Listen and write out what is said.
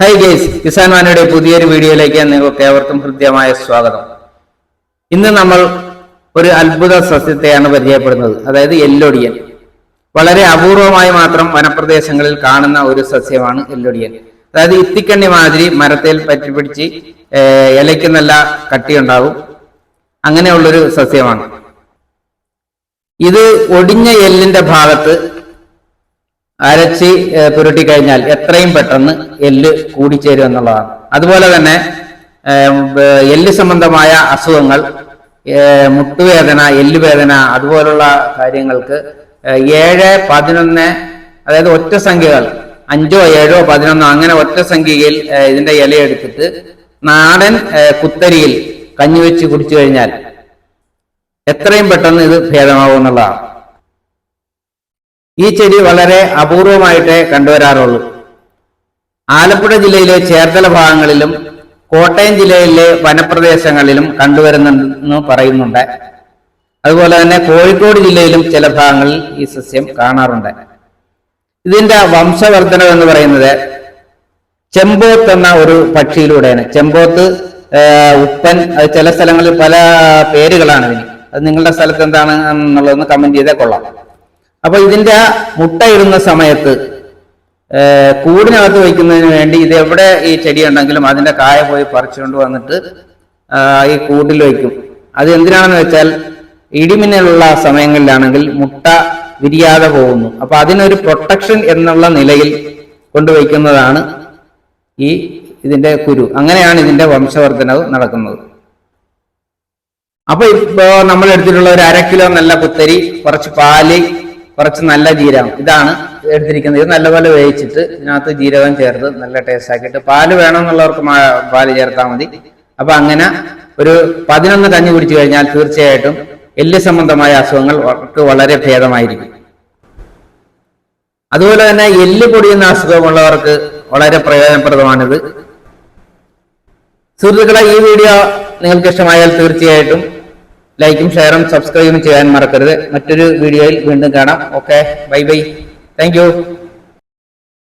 Hi guys, Kisan വാനിയുടെ പുതിയൊരു വീഡിയോയിലേക്ക് നിങ്ങൾക്ക് ഏവർക്കും ഹൃദ്യമായ സ്വാഗതം. ഇന്ന് നമ്മൾ ഒരു അത്ഭുത സസ്യത്തെയാണ് പരിചയപ്പെടുന്നത്, അതായത് എല്ലൊടിയൻ. വളരെ അപൂർവമായി മാത്രം വനപ്രദേശങ്ങളിൽ കാണുന്ന ഒരു സസ്യമാണ് എല്ലൊടിയൻ. അതായത് ഇത്തിക്കണ്ണി മാതിരി മരത്തിൽ പറ്റിപ്പിടിച്ച് ഇലയ്ക്ക് നല്ല കട്ടിയുണ്ടാവും, അങ്ങനെയുള്ളൊരു സസ്യമാണ് ഇത്. ഒടിഞ്ഞ എല്ലിന്റെ ഭാഗത്ത് അരച്ച് പുരട്ടി കഴിഞ്ഞാൽ എത്രയും പെട്ടെന്ന് എല്ല് കൂടിച്ചേരും എന്നുള്ളതാണ്. അതുപോലെ തന്നെ എല്ല് സംബന്ധമായ അസുഖങ്ങൾ, മുട്ടുവേദന, എല്ലുവേദന, അതുപോലുള്ള കാര്യങ്ങൾക്ക് 7, 11, അതായത് ഒറ്റ സംഖ്യകൾ 5, 7, 11 അങ്ങനെ ഒറ്റ സംഖ്യയിൽ ഇതിന്റെ ഇലയെടുത്തിട്ട് നാടൻ കുത്തരിയിൽ കഞ്ഞിവെച്ച് കുടിച്ചു കഴിഞ്ഞാൽ എത്രയും പെട്ടെന്ന് ഇത് ഭേദമാവും എന്നുള്ളതാണ്. ഈ ചെടി വളരെ അപൂർവമായിട്ടേ കണ്ടുവരാറുള്ളൂ. ആലപ്പുഴ ജില്ലയിലെ ചേർത്തല ഭാഗങ്ങളിലും കോട്ടയം ജില്ലയിലെ വനപ്രദേശങ്ങളിലും കണ്ടുവരുന്നെന്ന് പറയുന്നുണ്ട്. അതുപോലെ തന്നെ കോഴിക്കോട് ജില്ലയിലും ചില ഭാഗങ്ങളിൽ ഈ സസ്യം കാണാറുണ്ട്. ഇതിന്റെ വംശവർദ്ധനം എന്ന് പറയുന്നത് ചെമ്പോത്ത് എന്ന ഒരു പക്ഷിയിലൂടെയാണ്. ചെമ്പോത്ത്, ഉപ്പൻ, അത് ചില സ്ഥലങ്ങളിൽ പല പേരുകളാണ് ഇതിന്. അത് നിങ്ങളുടെ സ്ഥലത്ത് എന്താണ് എന്നുള്ളതൊന്ന് കമന്റ് ചെയ്തേ കൊള്ളാം. അപ്പൊ ഇതിന്റെ മുട്ടയിടുന്ന സമയത്ത് കൂടിനകത്ത് വയ്ക്കുന്നതിന് വേണ്ടി ഇത് എവിടെ ഈ ചെടി ഉണ്ടെങ്കിലും അതിന്റെ കായ പോയി പറിച്ചുകൊണ്ട് വന്നിട്ട് ഈ കൂട്ടിൽ വയ്ക്കും. അത് എന്തിനാണെന്ന് വെച്ചാൽ ഇടിമിന്നലുള്ള സമയങ്ങളിലാണെങ്കിൽ മുട്ട വിരിയാതെ പോകുന്നു. അപ്പൊ അതിനൊരു പ്രൊട്ടക്ഷൻ എന്നുള്ള നിലയിൽ കൊണ്ടുവയ്ക്കുന്നതാണ് ഇതിന്റെ കുരു. അങ്ങനെയാണ് ഇതിന്റെ വംശവർദ്ധനവ് നടക്കുന്നത്. അപ്പൊ ഇപ്പോ നമ്മൾ എടുത്തിട്ടുള്ള ഒരു 1/2 കിലോ നല്ല കുത്തരി, കുറച്ച് പാല്, കുറച്ച് നല്ല ജീരകം, ഇതാണ് എടുത്തിരിക്കുന്നത്. ഇത് നല്ലപോലെ വേവിച്ചിട്ട് ഇതിനകത്ത് ജീരകം ചേർത്ത് നല്ല ടേസ്റ്റ് ആക്കിയിട്ട്, പാല് വേണമെന്നുള്ളവർക്ക് പാല് ചേർത്താൽ മതി. അപ്പൊ അങ്ങനെ ഒരു 11 കഞ്ഞി കുടിച്ചു കഴിഞ്ഞാൽ തീർച്ചയായിട്ടും എല്ല് സംബന്ധമായ അസുഖങ്ങൾ വളരെ ഭേദമായിരിക്കും. അതുപോലെ തന്നെ എല്ല് പൊടിയുന്ന അസുഖമുള്ളവർക്ക് വളരെ പ്രയോജനപ്രദമാണിത്. സുഹൃത്തുക്കളെ, ഈ വീഡിയോ നിങ്ങൾക്ക് ഇഷ്ടമായാൽ തീർച്ചയായിട്ടും ലൈക്കും ഷെയറും സബ്സ്ക്രൈബും ചെയ്യാൻ മറക്കരുത്. മറ്റൊരു വീഡിയോയിൽ വീണ്ടും കാണാം. Okay, bye bye, thank you.